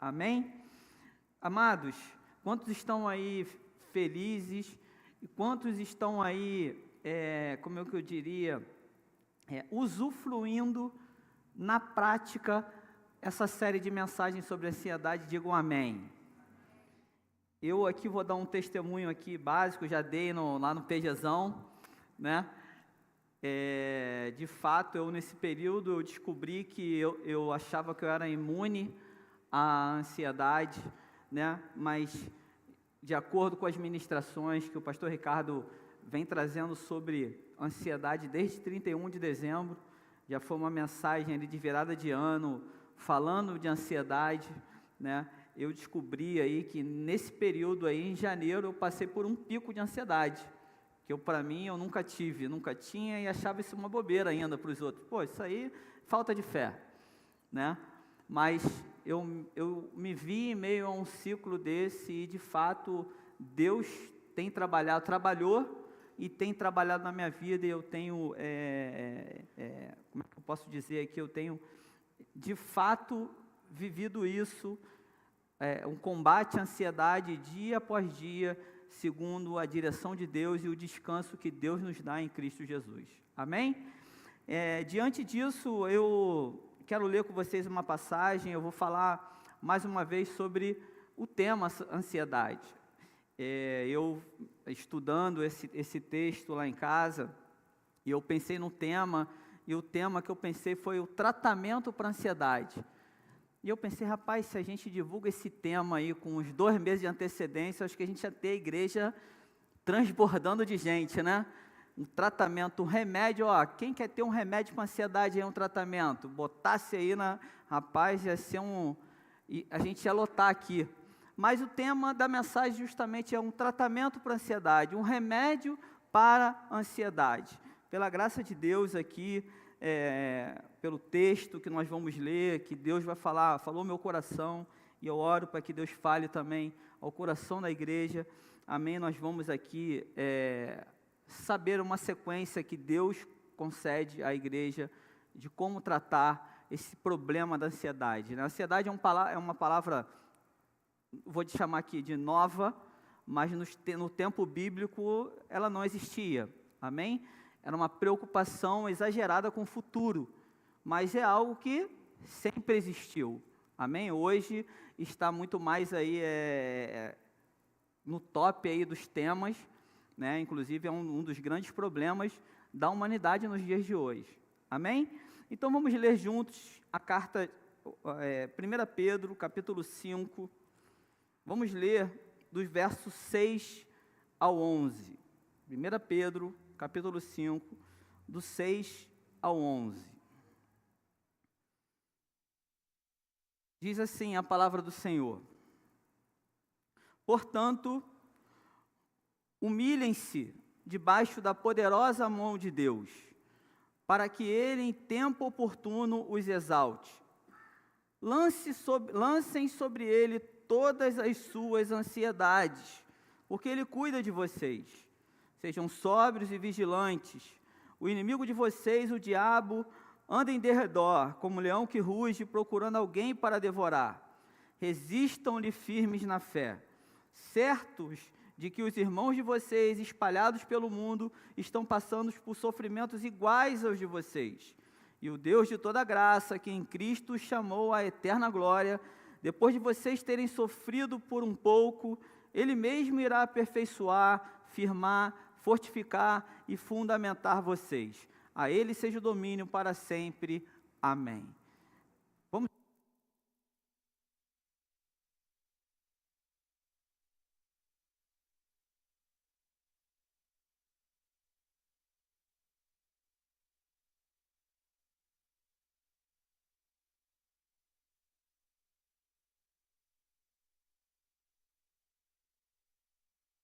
Amém? Amados, quantos estão aí felizes e quantos estão aí, como é que eu diria, usufruindo na prática essa série de mensagens sobre ansiedade? Digam amém. Eu aqui vou dar um testemunho aqui básico, já dei lá no PGzão, né? De fato, nesse período eu descobri que eu achava que eu era imune à ansiedade, né? Mas de acordo com as ministrações que o pastor Ricardo vem trazendo sobre ansiedade desde 31 de dezembro, já foi uma mensagem ali de virada de ano, falando de ansiedade, né? Eu descobri aí que nesse período aí, em janeiro, eu passei por um pico de ansiedade, que para mim eu nunca tinha e achava isso uma bobeira ainda para os outros. Pô, isso aí, falta de fé, né? Mas eu me vi em meio a um ciclo desse e, de fato, Deus trabalhou e tem trabalhado na minha vida, e eu tenho, como é que eu posso dizer aqui, eu tenho, de fato, vivido isso, um combate à ansiedade dia após dia, segundo a direção de Deus e o descanso que Deus nos dá em Cristo Jesus. Amém? Diante disso, eu quero ler com vocês uma passagem. Eu vou falar mais uma vez sobre o tema ansiedade. Eu estudando esse texto lá em casa, e eu pensei no tema, e o tema que eu pensei foi o tratamento para a ansiedade. E eu pensei, rapaz, se a gente divulga esse tema aí com uns 2 meses de antecedência, acho que a gente ia ter a igreja transbordando de gente, né? Um tratamento, um remédio, quem quer ter um remédio para ansiedade aí, um tratamento? Botasse aí rapaz, ia ser a gente ia lotar aqui. Mas o tema da mensagem justamente é um tratamento para ansiedade, um remédio para a ansiedade. Pela graça de Deus aqui, pelo texto que nós vamos ler, que Deus vai falar, falou meu coração, e eu oro para que Deus fale também ao coração da igreja. Amém? Nós vamos aqui saber uma sequência que Deus concede à igreja de como tratar esse problema da ansiedade, né? A ansiedade é uma palavra, vou te chamar aqui de nova, mas no tempo bíblico ela não existia. Amém? Era uma preocupação exagerada com o futuro, mas é algo que sempre existiu. Amém? Hoje está muito mais aí no top aí dos temas, né? Inclusive é um dos grandes problemas da humanidade nos dias de hoje. Amém? Então vamos ler juntos a carta 1 Pedro, capítulo 5. Vamos ler dos versos 6 ao 11. 1 Pedro, capítulo 5, do 6 ao 11. Diz assim a palavra do Senhor: portanto, humilhem-se debaixo da poderosa mão de Deus, para que Ele em tempo oportuno os exalte. Lancem sobre Ele todas as suas ansiedades, porque Ele cuida de vocês. Sejam sóbrios e vigilantes. O inimigo de vocês, o diabo, anda em derredor, como leão que ruge, procurando alguém para devorar. Resistam-lhe firmes na fé, certos de que os irmãos de vocês, espalhados pelo mundo, estão passando por sofrimentos iguais aos de vocês. E o Deus de toda graça, que em Cristo os chamou à eterna glória, depois de vocês terem sofrido por um pouco, Ele mesmo irá aperfeiçoar, firmar, fortificar e fundamentar vocês. A Ele seja o domínio para sempre. Amém. Vamos.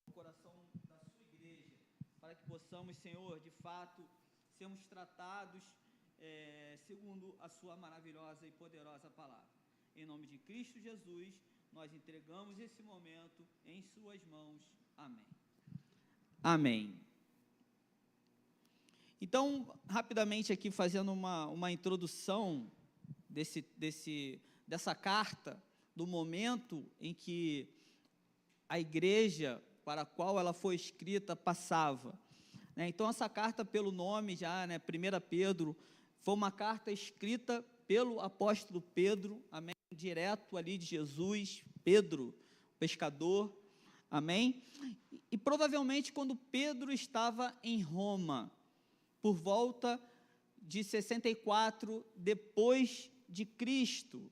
O coração da sua igreja, para que possamos, Senhor, de fato, sermos tratados segundo a sua maravilhosa e poderosa palavra. Em nome de Cristo Jesus, nós entregamos esse momento em suas mãos. Amém. Amém. Então, rapidamente aqui, fazendo uma introdução dessa carta do momento em que a igreja para a qual ela foi escrita passava. Então, essa carta, pelo nome já, 1 Pedro, foi uma carta escrita pelo apóstolo Pedro, amém? Direto ali de Jesus, Pedro, pescador, amém? E provavelmente quando Pedro estava em Roma, por volta de 64 depois de Cristo.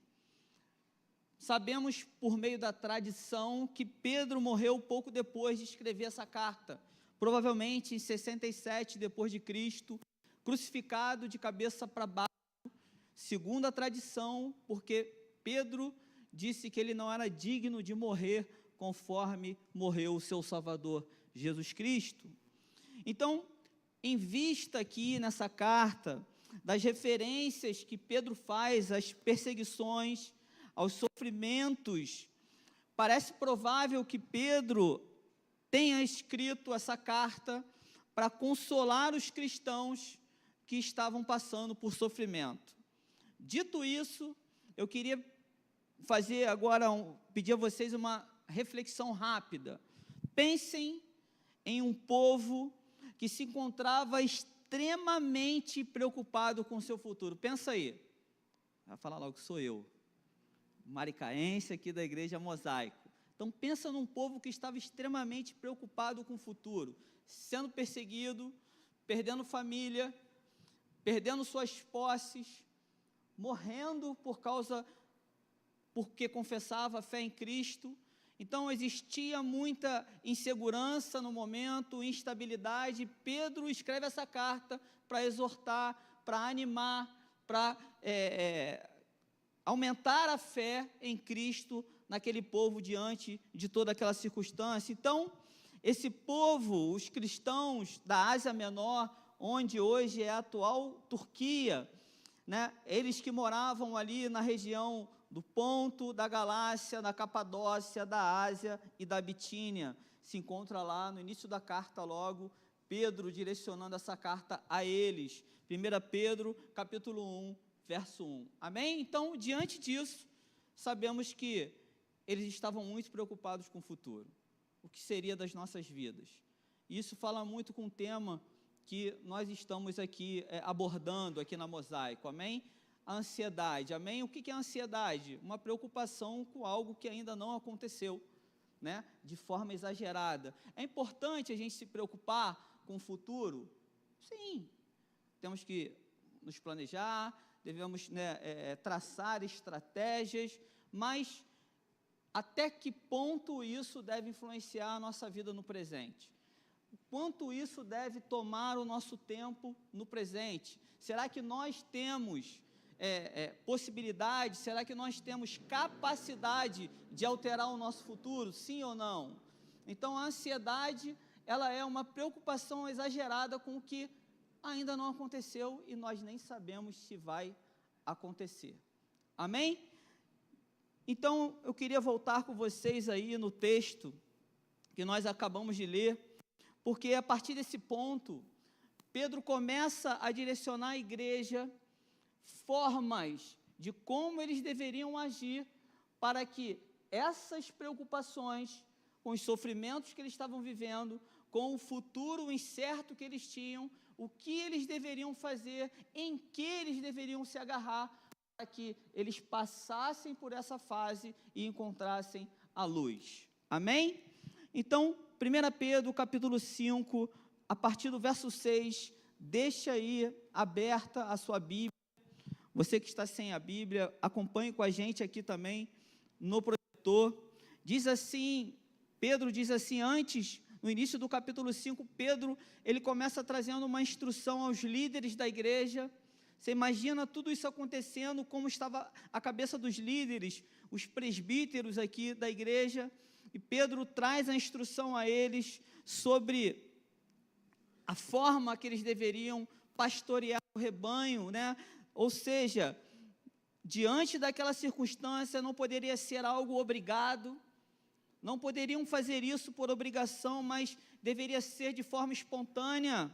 Sabemos por meio da tradição que Pedro morreu pouco depois de escrever essa carta, provavelmente em 67 depois de Cristo, crucificado de cabeça para baixo, segundo a tradição, porque Pedro disse que ele não era digno de morrer conforme morreu o seu Salvador, Jesus Cristo. Então, em vista aqui nessa carta, das referências que Pedro faz às perseguições, aos sofrimentos, parece provável que Pedro tenha escrito essa carta para consolar os cristãos que estavam passando por sofrimento. Dito isso, eu queria fazer agora, pedir a vocês uma reflexão rápida. Pensem em um povo que se encontrava extremamente preocupado com o seu futuro. Pensa aí. Vai falar logo que sou eu, maricaense aqui da Igreja Mosaico. Então pensa num povo que estava extremamente preocupado com o futuro, sendo perseguido, perdendo família, perdendo suas posses, morrendo porque confessava a fé em Cristo. Então existia muita insegurança no momento, instabilidade. Pedro escreve essa carta para exortar, para animar, para aumentar a fé em Cristo naquele povo diante de toda aquela circunstância. Então, esse povo, os cristãos da Ásia Menor, onde hoje é a atual Turquia, eles que moravam ali na região do Ponto, da Galácia, da Capadócia, da Ásia e da Bitínia, se encontra lá no início da carta logo, Pedro direcionando essa carta a eles, 1 Pedro, capítulo 1, verso 1, amém? Então, diante disso, sabemos que eles estavam muito preocupados com o futuro, o que seria das nossas vidas. Isso fala muito com o tema que nós estamos aqui abordando aqui na Mosaico, amém? A ansiedade, amém? O que é ansiedade? Uma preocupação com algo que ainda não aconteceu, de forma exagerada. É importante a gente se preocupar com o futuro? Sim, temos que nos planejar, devemos traçar estratégias, mas até que ponto isso deve influenciar a nossa vida no presente? O quanto isso deve tomar o nosso tempo no presente? Será que nós temos possibilidade, será que nós temos capacidade de alterar o nosso futuro, sim ou não? Então, a ansiedade, ela é uma preocupação exagerada com o que ainda não aconteceu e nós nem sabemos se vai acontecer, amém? Então, eu queria voltar com vocês aí no texto que nós acabamos de ler, porque a partir desse ponto, Pedro começa a direcionar a igreja formas de como eles deveriam agir para que essas preocupações, com os sofrimentos que eles estavam vivendo, com o futuro incerto que eles tinham, o que eles deveriam fazer, em que eles deveriam se agarrar, para que eles passassem por essa fase e encontrassem a luz. Amém? Então, 1 Pedro, capítulo 5, a partir do verso 6, deixa aí aberta a sua Bíblia. Você que está sem a Bíblia, acompanhe com a gente aqui também no projetor. Diz assim, Pedro diz assim, antes, no início do capítulo 5, Pedro, ele começa trazendo uma instrução aos líderes da igreja. Você imagina tudo isso acontecendo, como estava a cabeça dos líderes, os presbíteros aqui da igreja, e Pedro traz a instrução a eles sobre a forma que eles deveriam pastorear o rebanho, Ou seja, diante daquela circunstância, não poderia ser algo obrigado, não poderiam fazer isso por obrigação, mas deveria ser de forma espontânea,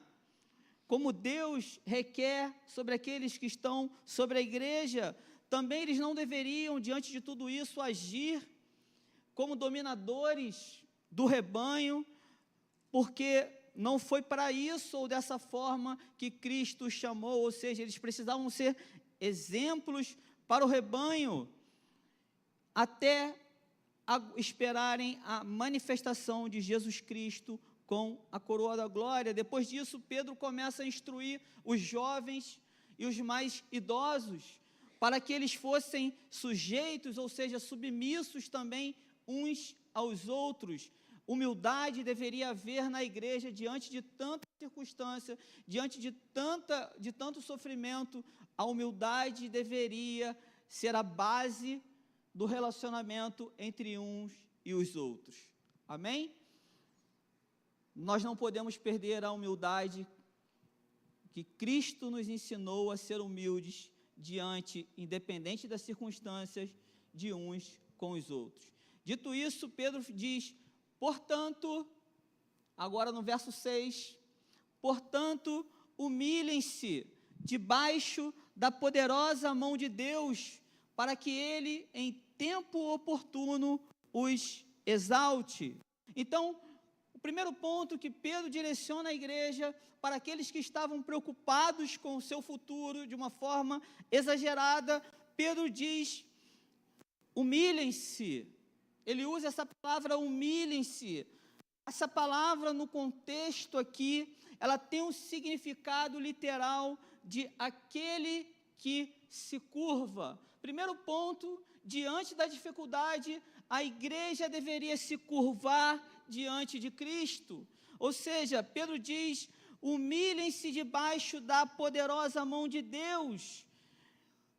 como Deus requer sobre aqueles que estão sobre a igreja. Também eles não deveriam, diante de tudo isso, agir como dominadores do rebanho, porque não foi para isso ou dessa forma que Cristo os chamou, ou seja, eles precisavam ser exemplos para o rebanho, até esperarem a manifestação de Jesus Cristo com a coroa da glória. Depois disso, Pedro começa a instruir os jovens e os mais idosos, para que eles fossem sujeitos, ou seja, submissos também uns aos outros. Humildade deveria haver na igreja diante de tanta circunstância, diante de tanto sofrimento. A humildade deveria ser a base do relacionamento entre uns e os outros. Amém? Nós não podemos perder a humildade que Cristo nos ensinou a ser humildes diante, independente das circunstâncias, de uns com os outros. Dito isso, Pedro diz: portanto, agora no verso 6, portanto, humilhem-se debaixo da poderosa mão de Deus, para que Ele, em tempo oportuno, os exalte. Então, o primeiro ponto que Pedro direciona à igreja, para aqueles que estavam preocupados com o seu futuro de uma forma exagerada, Pedro diz: humilhem-se. Ele usa essa palavra, humilhem-se. Essa palavra, no contexto aqui, ela tem um significado literal de aquele que se curva. Primeiro ponto, diante da dificuldade, a igreja deveria se curvar diante de Cristo. Ou seja, Pedro diz: humilhem-se debaixo da poderosa mão de Deus.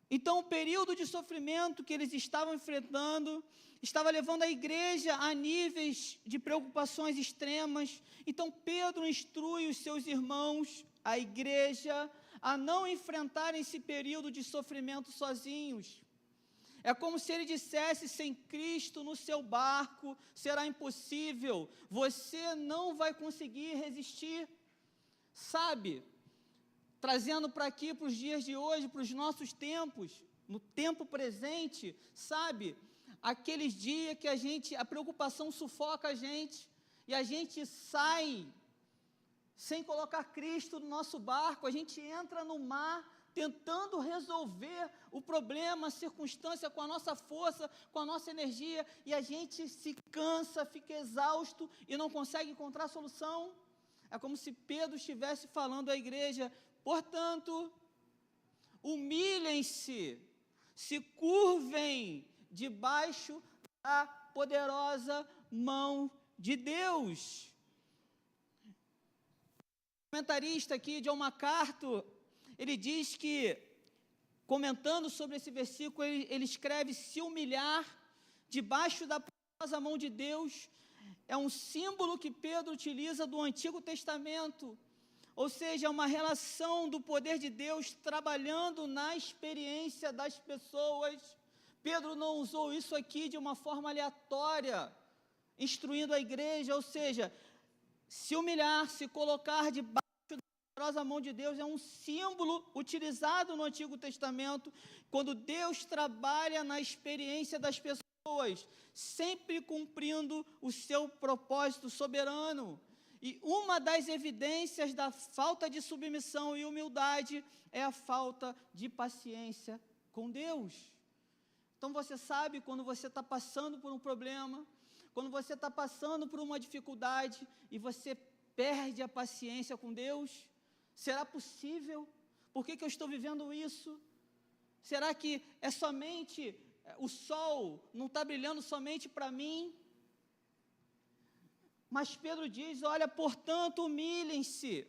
Então, o período de sofrimento que eles estavam enfrentando estava levando a igreja a níveis de preocupações extremas. Então, Pedro instrui os seus irmãos, a igreja, a não enfrentarem esse período de sofrimento sozinhos. É como se ele dissesse: sem Cristo no seu barco será impossível, você não vai conseguir resistir. Sabe, trazendo para aqui, para os dias de hoje, para os nossos tempos, no tempo presente, sabe, aqueles dias que a preocupação sufoca a gente, e a gente sai sem colocar Cristo no nosso barco, a gente entra no mar, tentando resolver o problema, a circunstância com a nossa força, com a nossa energia, e a gente se cansa, fica exausto e não consegue encontrar solução. É como se Pedro estivesse falando à igreja: portanto, humilhem-se, se curvem debaixo da poderosa mão de Deus. O comentarista aqui, John MacArthur, ele diz que, comentando sobre esse versículo, ele escreve: se humilhar debaixo da poderosa mão de Deus é um símbolo que Pedro utiliza do Antigo Testamento, ou seja, uma relação do poder de Deus trabalhando na experiência das pessoas. Pedro não usou isso aqui de uma forma aleatória, instruindo a igreja, ou seja, se humilhar, se colocar debaixo da poderosa mão de Deus é um símbolo utilizado no Antigo Testamento, quando Deus trabalha na experiência das pessoas, sempre cumprindo o seu propósito soberano. E uma das evidências da falta de submissão e humildade é a falta de paciência com Deus. Então você sabe, quando você está passando por um problema, quando você está passando por uma dificuldade e você perde a paciência com Deus, será possível? Por que eu estou vivendo isso? Será que é somente o sol não está brilhando somente para mim? Mas Pedro diz: olha, portanto, humilhem-se.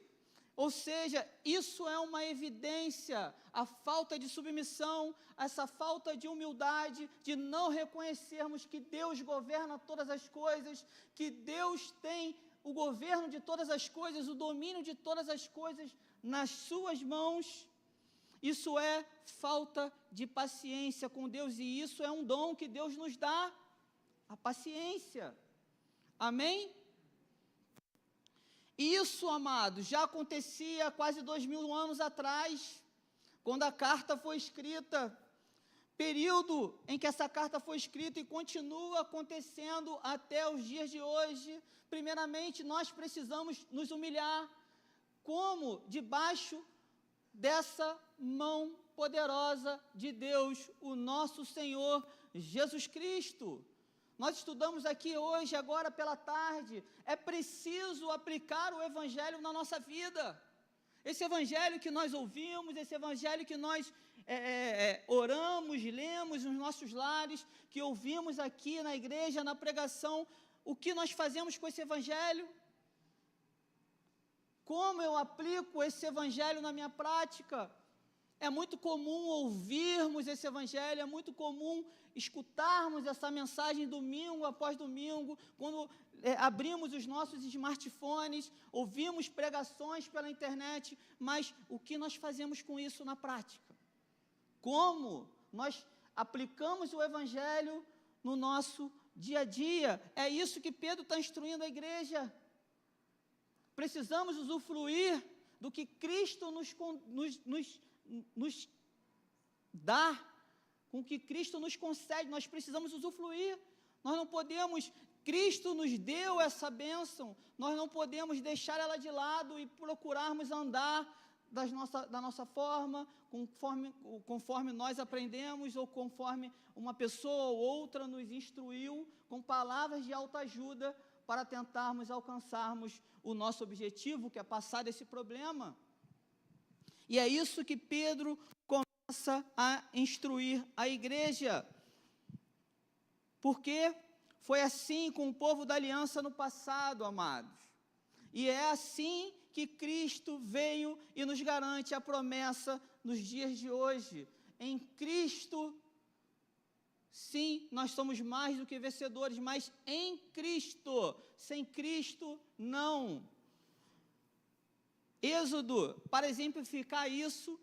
Ou seja, isso é uma evidência, a falta de submissão, essa falta de humildade, de não reconhecermos que Deus governa todas as coisas, que Deus tem o governo de todas as coisas, o domínio de todas as coisas nas suas mãos. Isso é falta de paciência com Deus, e isso é um dom que Deus nos dá, a paciência. Amém? Isso, amados, já acontecia quase 2000 anos atrás, quando a carta foi escrita. período em que essa carta foi escrita e continua acontecendo até os dias de hoje. Primeiramente, nós precisamos nos humilhar, como debaixo dessa mão poderosa de Deus, o nosso Senhor Jesus Cristo. Nós estudamos aqui hoje, agora pela tarde, é preciso aplicar o Evangelho na nossa vida. Esse Evangelho que nós ouvimos, esse Evangelho que nós oramos, lemos nos nossos lares, que ouvimos aqui na igreja, na pregação, o que nós fazemos com esse Evangelho? Como eu aplico esse Evangelho na minha prática? É muito comum ouvirmos esse Evangelho, é muito comum escutarmos essa mensagem domingo após domingo, quando abrimos os nossos smartphones, ouvimos pregações pela internet, mas o que nós fazemos com isso na prática? Como nós aplicamos o Evangelho no nosso dia a dia? É isso que Pedro está instruindo a igreja. Precisamos usufruir do que Cristo nos dá, com o que Cristo nos concede. Nós precisamos usufruir. Nós não podemos, Cristo nos deu essa bênção, nós não podemos deixar ela de lado e procurarmos andar da nossa forma, conforme nós aprendemos, ou conforme uma pessoa ou outra nos instruiu, com palavras de autoajuda, para tentarmos alcançarmos o nosso objetivo, que é passar desse problema. E é isso que Pedro começa a instruir a igreja. Porque foi assim com o povo da aliança no passado, amados. E é assim que Cristo veio e nos garante a promessa nos dias de hoje. Em Cristo, sim, nós somos mais do que vencedores, mas em Cristo, sem Cristo, não. Êxodo, para exemplificar isso,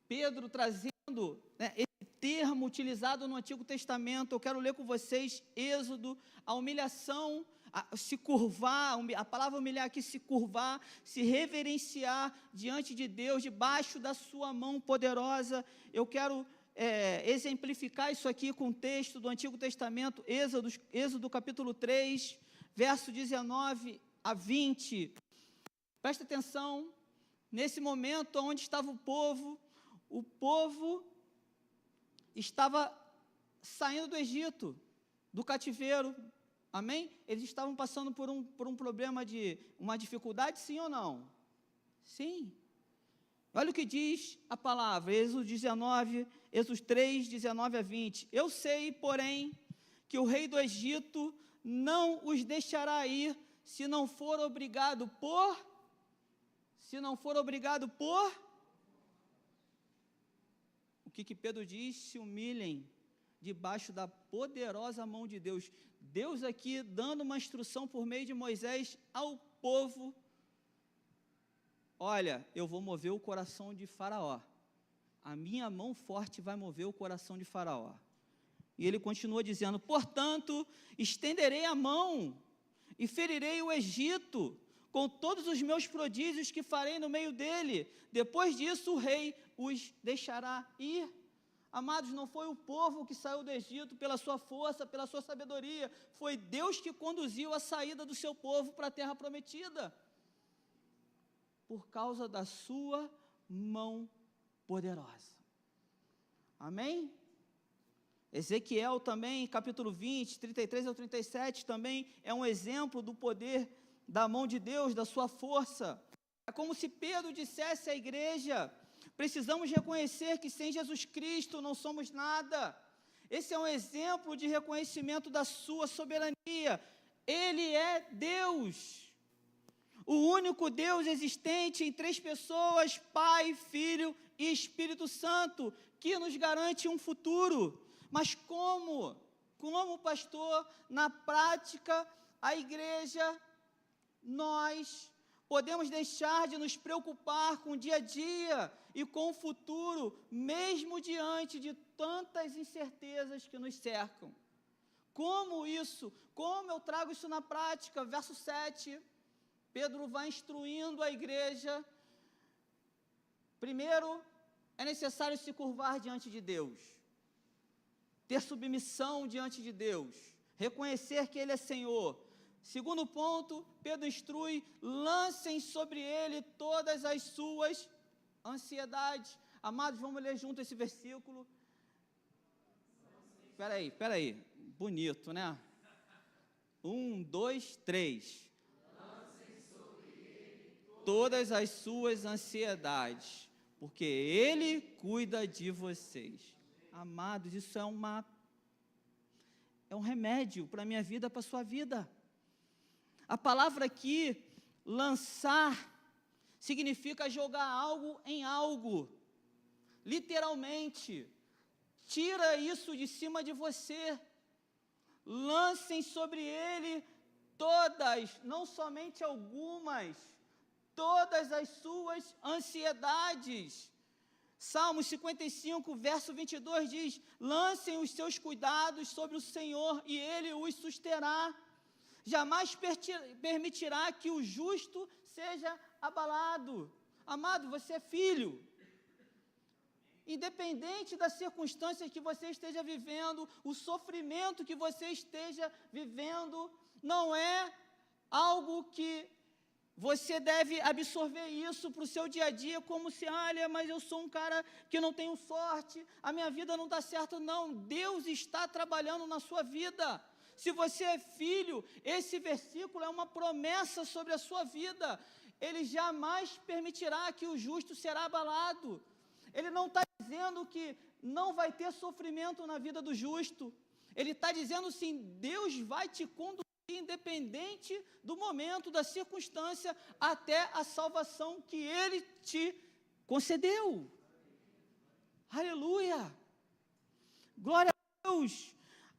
Pedro trazendo esse termo utilizado no Antigo Testamento, eu quero ler com vocês Êxodo, a humilhação, se curvar, a palavra humilhar aqui, se curvar, se reverenciar diante de Deus, debaixo da sua mão poderosa. Eu quero exemplificar isso aqui com o texto do Antigo Testamento, Êxodo capítulo 3, verso 19 a 20. Presta atenção, nesse momento onde estava o povo estava saindo do Egito, do cativeiro, amém? Eles estavam passando por um problema uma dificuldade, sim ou não? Sim. Olha o que diz a palavra, Êxodo 3, 19 a 20. Eu sei, porém, que o rei do Egito não os deixará ir, se não for obrigado por... O que Pedro diz? Se humilhem debaixo da poderosa mão de Deus. Deus aqui dando uma instrução por meio de Moisés ao povo. Olha, eu vou mover o coração de Faraó. A minha mão forte vai mover o coração de Faraó. E ele continua dizendo, portanto, estenderei a mão e ferirei o Egito com todos os meus prodígios que farei no meio dele. Depois disso, o rei os deixará ir. Amados, não foi o povo que saiu do Egito pela sua força, pela sua sabedoria. Foi Deus que conduziu a saída do seu povo para a terra prometida. Por causa da sua mão poderosa. Amém? Ezequiel também, capítulo 20, 33 ao 37, também é um exemplo do poder da mão de Deus, da sua força. É como se Pedro dissesse à igreja, precisamos reconhecer que sem Jesus Cristo não somos nada. Esse é um exemplo de reconhecimento da sua soberania. Ele é Deus, o único Deus existente em três pessoas, Pai, Filho e Espírito Santo, que nos garante um futuro. Mas como, pastor, na prática, a igreja, nós podemos deixar de nos preocupar com o dia a dia e com o futuro, mesmo diante de tantas incertezas que nos cercam? Como isso? Como eu trago isso na prática? Verso 7, Pedro vai instruindo a igreja. Primeiro, é necessário se curvar diante de Deus, ter submissão diante de Deus, reconhecer que Ele é Senhor. Segundo ponto, Pedro instrui: lancem sobre Ele todas as suas ansiedades. Amados, vamos ler junto esse versículo. Espera aí, bonito, né? 1, 2, 3. Lancem sobre Ele todas as suas ansiedades, porque Ele cuida de vocês. Amados, isso é um remédio para a minha vida, para a sua vida. A palavra aqui, lançar, significa jogar algo em algo, literalmente. Tira isso de cima de você. Lancem sobre Ele todas, não somente algumas, todas as suas ansiedades. Salmos 55, verso 22 diz: lancem os seus cuidados sobre o Senhor e Ele os susterá. Jamais permitirá que o justo seja abalado. Amado, você é filho. Independente das circunstâncias que você esteja vivendo, o sofrimento que você esteja vivendo, não é algo que você deve absorver isso para o seu dia a dia, como se, olha, mas eu sou um cara que não tenho sorte, a minha vida não dá certo. Não, Deus está trabalhando na sua vida. Se você é filho, esse versículo é uma promessa sobre a sua vida. Ele jamais permitirá que o justo será abalado. Ele não está dizendo que não vai ter sofrimento na vida do justo. Ele está dizendo sim, Deus vai te conduzir, independente do momento, da circunstância, até a salvação que Ele te concedeu. Aleluia! Glória a Deus!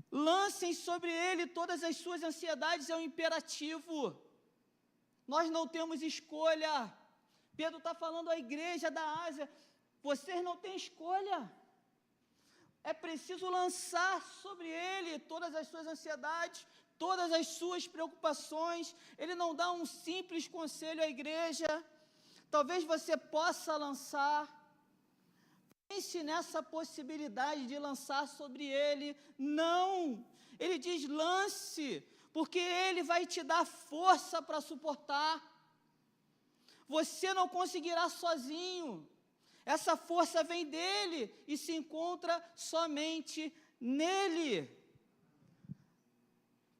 Lancem sobre Ele todas as suas ansiedades, é um imperativo. Nós não temos escolha. Pedro está falando à igreja da Ásia: vocês não têm escolha. É preciso lançar sobre Ele todas as suas ansiedades, todas as suas preocupações. Ele não dá um simples conselho à igreja. Talvez você possa lançar. Pense nessa possibilidade de lançar sobre Ele. Não, Ele diz: lance, porque Ele vai te dar força para suportar. Você não conseguirá sozinho. Essa força vem dEle e se encontra somente nele.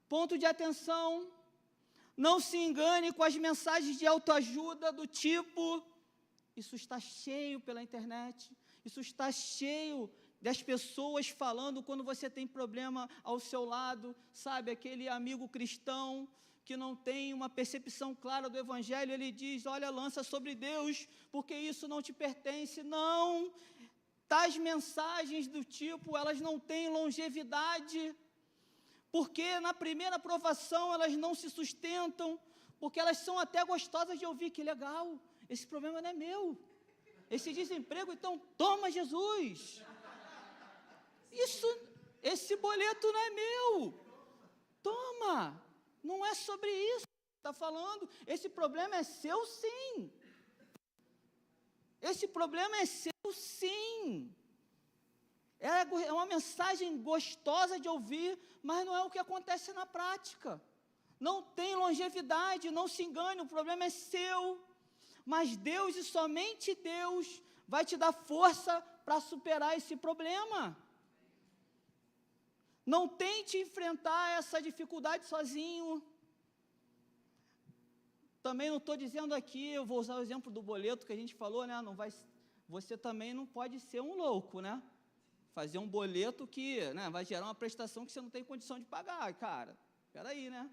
Ponto de atenção: não se engane com as mensagens de autoajuda do tipo, isso está cheio pela internet, isso está cheio das pessoas falando quando você tem problema ao seu lado, sabe, aquele amigo cristão que não tem uma percepção clara do Evangelho, ele diz: olha, lança sobre Deus, porque isso não te pertence. Não, tais mensagens do tipo, elas não têm longevidade, porque na primeira provação elas não se sustentam, porque elas são até gostosas de ouvir. Que legal, esse problema não é meu, esse desemprego, então toma Jesus, esse boleto não é meu, toma. Não é sobre isso que está falando. Esse problema é seu, sim. Esse problema é seu, sim. É uma mensagem gostosa de ouvir, mas não é o que acontece na prática. Não tem longevidade, não se engane, o problema é seu. Mas Deus e somente Deus vai te dar força para superar esse problema. Não tente enfrentar essa dificuldade sozinho. Também não estou dizendo aqui, eu vou usar o exemplo do boleto que a gente falou, né? Você também não pode ser um louco, né? Fazer um boleto que, né, vai gerar uma prestação que você não tem condição de pagar, cara. Espera aí, né?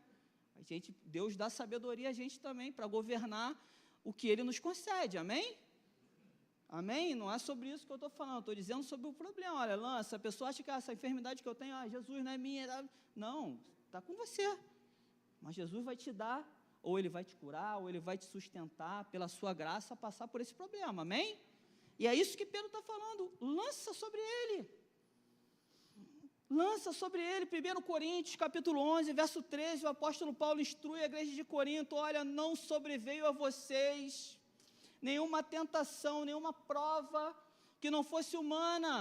Deus dá sabedoria a gente também para governar o que Ele nos concede, amém? Amém? Não é sobre isso que eu estou falando, estou dizendo sobre o problema. Olha, lança, a pessoa acha que essa enfermidade que eu tenho, Jesus não é minha. Não, está com você. Mas Jesus vai te dar, ou Ele vai te curar, ou Ele vai te sustentar, pela sua graça, a passar por esse problema, amém? E é isso que Pedro está falando, lança sobre Ele. Lança sobre Ele. 1 Coríntios, capítulo 11, verso 13, o apóstolo Paulo instrui a igreja de Corinto: olha, não sobreveio a vocês nenhuma tentação, nenhuma prova que não fosse humana.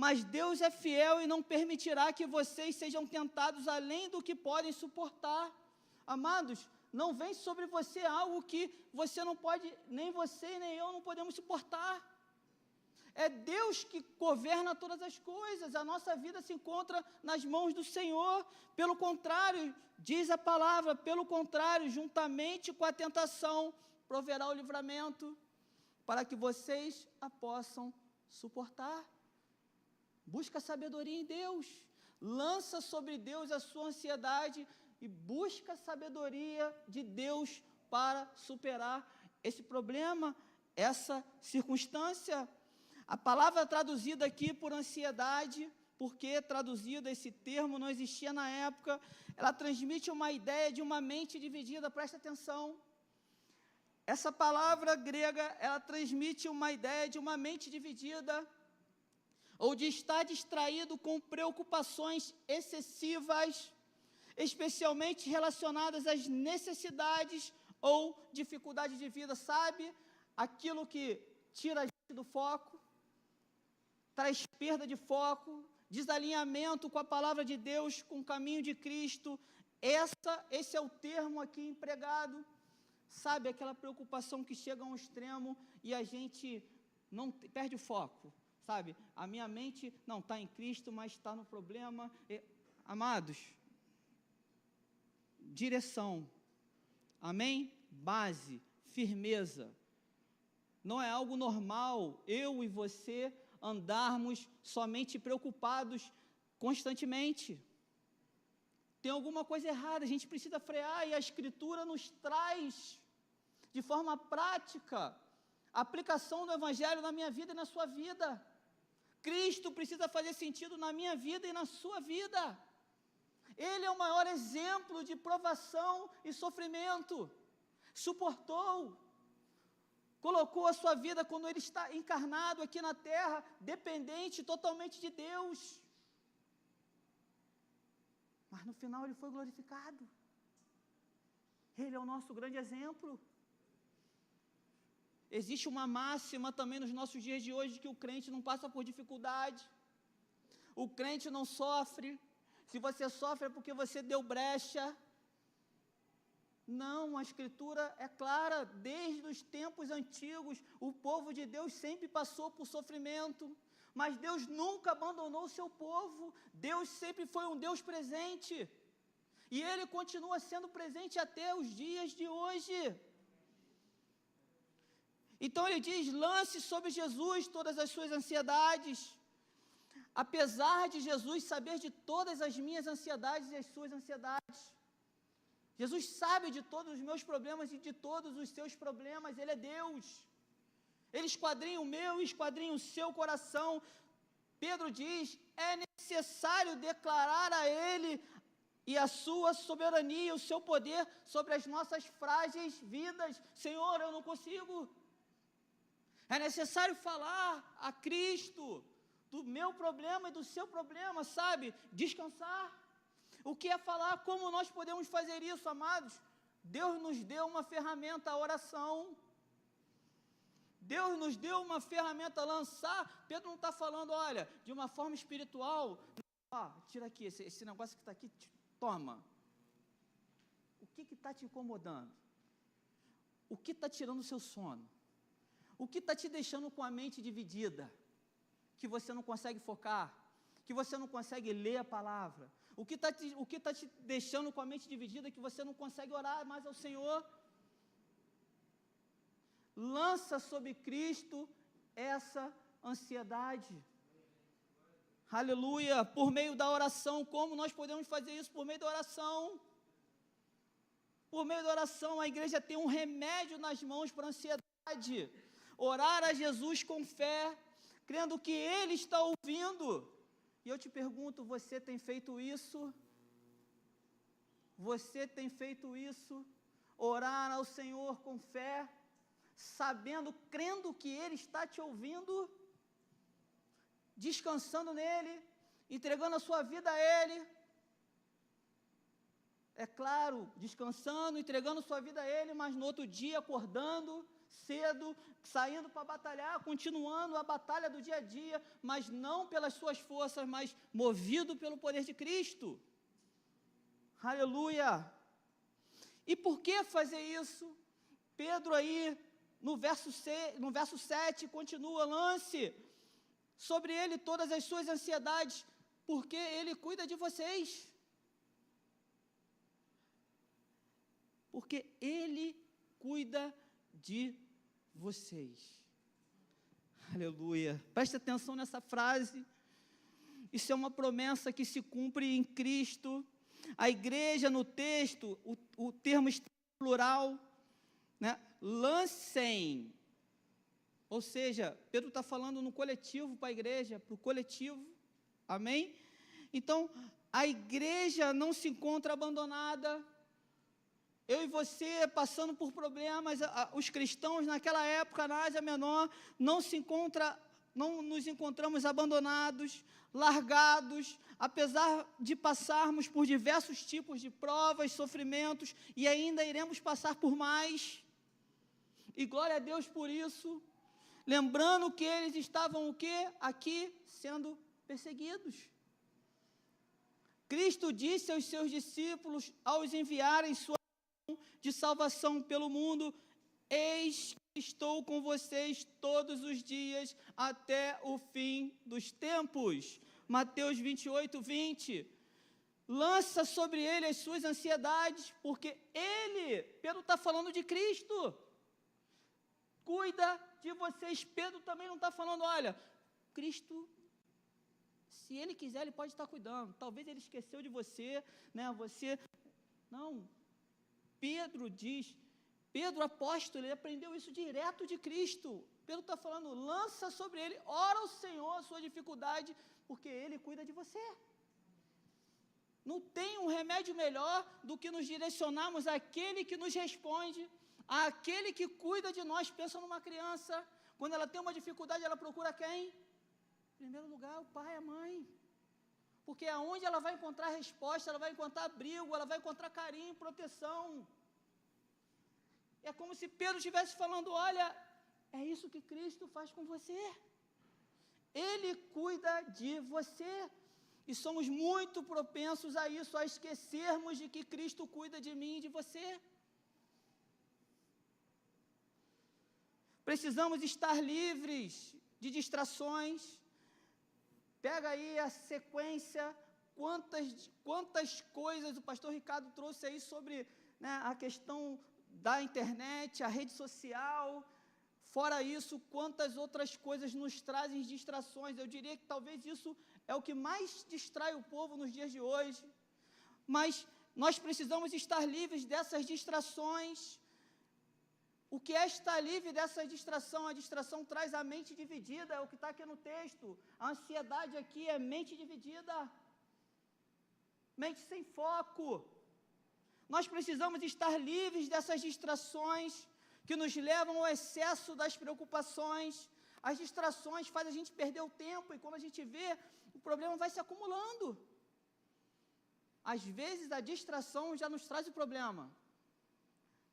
Mas Deus é fiel e não permitirá que vocês sejam tentados além do que podem suportar. Amados, não vem sobre você algo que você não pode, nem você nem eu não podemos suportar. É Deus que governa todas as coisas, a nossa vida se encontra nas mãos do Senhor. Pelo contrário, diz a palavra, pelo contrário, juntamente com a tentação, proverá o livramento, para que vocês a possam suportar. Busca sabedoria em Deus, lança sobre Deus a sua ansiedade e busca a sabedoria de Deus para superar esse problema, essa circunstância. A palavra traduzida aqui por ansiedade, porque traduzida esse termo não existia na época, ela transmite uma ideia de uma mente dividida, presta atenção. Essa palavra grega, ela transmite uma ideia de uma mente dividida, ou de estar distraído com preocupações excessivas, especialmente relacionadas às necessidades ou dificuldades de vida, sabe? Aquilo que tira a gente do foco, traz perda de foco, desalinhamento com a palavra de Deus, com o caminho de Cristo. Esse é o termo aqui empregado, sabe? Aquela preocupação que chega a um extremo e a gente não perde o foco, sabe? A minha mente não está em Cristo, mas está no problema. Amados, direção, amém? Base, firmeza. Não é algo normal eu e você andarmos somente preocupados constantemente. Tem alguma coisa errada, a gente precisa frear, e a Escritura nos traz de forma prática a aplicação do Evangelho na minha vida e na sua vida. Cristo precisa fazer sentido na minha vida e na sua vida. Ele é o maior exemplo de provação e sofrimento. Suportou, colocou a sua vida quando ele está encarnado aqui na terra, dependente totalmente de Deus. Mas no final ele foi glorificado. Ele é o nosso grande exemplo. Existe uma máxima também nos nossos dias de hoje, que o crente não passa por dificuldade, o crente não sofre. Se você sofre é porque você deu brecha. Não, a Escritura é clara, desde os tempos antigos, o povo de Deus sempre passou por sofrimento, mas Deus nunca abandonou o seu povo. Deus sempre foi um Deus presente, e Ele continua sendo presente até os dias de hoje. Então ele diz: lance sobre Jesus todas as suas ansiedades. Apesar de Jesus saber de todas as minhas ansiedades e as suas ansiedades, Jesus sabe de todos os meus problemas e de todos os seus problemas. Ele é Deus. Ele esquadrinha o meu e esquadrinha o seu coração. Pedro diz: é necessário declarar a Ele e a sua soberania, o seu poder sobre as nossas frágeis vidas. Senhor, eu não consigo. É necessário falar a Cristo do meu problema e do seu problema, sabe? Descansar. O que é falar? Como nós podemos fazer isso, amados? Deus nos deu uma ferramenta, a oração. Deus nos deu uma ferramenta a lançar. Pedro não está falando, olha, de uma forma espiritual. Tira aqui, esse negócio que está aqui, toma. O que está te incomodando? O que está tirando o seu sono? O que está te deixando com a mente dividida? Que você não consegue focar? Que você não consegue ler a palavra? O que está te deixando com a mente dividida, que você não consegue orar mais ao Senhor? Lança sobre Cristo essa ansiedade. Aleluia! Por meio da oração. Como nós podemos fazer isso? Por meio da oração. Por meio da oração, a igreja tem um remédio nas mãos para a ansiedade. Orar a Jesus com fé, crendo que Ele está ouvindo. E eu te pergunto, você tem feito isso? Você tem feito isso? Orar ao Senhor com fé, sabendo, crendo que Ele está te ouvindo, descansando nele, entregando a sua vida a Ele. É claro, descansando, entregando sua vida a Ele, mas no outro dia acordando, cedo, saindo para batalhar, continuando a batalha do dia a dia, mas não pelas suas forças, mas movido pelo poder de Cristo. Aleluia! E por que fazer isso? Pedro aí, no verso 7, continua: lance sobre ele todas as suas ansiedades, porque ele cuida de vocês. Porque ele cuida de vocês. Aleluia. Preste atenção nessa frase. Isso é uma promessa que se cumpre em Cristo. A igreja, no texto, o termo está plural, né? Lancem. Ou seja, Pedro está falando no coletivo para a igreja, para o coletivo. Amém? Então, a igreja não se encontra abandonada. Eu e você passando por problemas, os cristãos naquela época, na Ásia Menor, não nos encontramos abandonados, largados, apesar de passarmos por diversos tipos de provas, sofrimentos, e ainda iremos passar por mais. E glória a Deus por isso, lembrando que eles estavam o quê? Aqui sendo perseguidos. Cristo disse aos seus discípulos, ao os enviarem sua de salvação pelo mundo: eis que estou com vocês todos os dias até o fim dos tempos. Mateus 28, 20. Lança sobre ele as suas ansiedades, porque ele, Pedro está falando de Cristo, cuida de vocês. Pedro também não está falando, olha, Cristo, se ele quiser, ele pode estar cuidando, talvez ele esqueceu de você, né, não. Pedro diz, Pedro apóstolo, ele aprendeu isso direto de Cristo. Pedro está falando, lança sobre ele, ora ao Senhor a sua dificuldade, porque ele cuida de você. Não tem um remédio melhor do que nos direcionarmos àquele que nos responde, àquele que cuida de nós. Pensa numa criança, quando ela tem uma dificuldade, ela procura quem? Em primeiro lugar, o pai, a mãe. Porque aonde ela vai encontrar resposta, ela vai encontrar abrigo, ela vai encontrar carinho, proteção. É como se Pedro estivesse falando, olha, é isso que Cristo faz com você. Ele cuida de você. E somos muito propensos a isso, a esquecermos de que Cristo cuida de mim e de você. Precisamos estar livres de distrações. Pega aí a sequência, quantas coisas o pastor Ricardo trouxe aí sobre, né, a questão da internet, a rede social. Fora isso, quantas outras coisas nos trazem distrações. Eu diria que talvez isso é o que mais distrai o povo nos dias de hoje. Mas nós precisamos estar livres dessas distrações. O que é estar livre dessa distração? A distração traz a mente dividida, é o que está aqui no texto. A ansiedade aqui é mente dividida, mente sem foco. Nós precisamos estar livres dessas distrações que nos levam ao excesso das preocupações. As distrações fazem a gente perder o tempo, e quando a gente vê, o problema vai se acumulando. Às vezes a distração já nos traz o problema.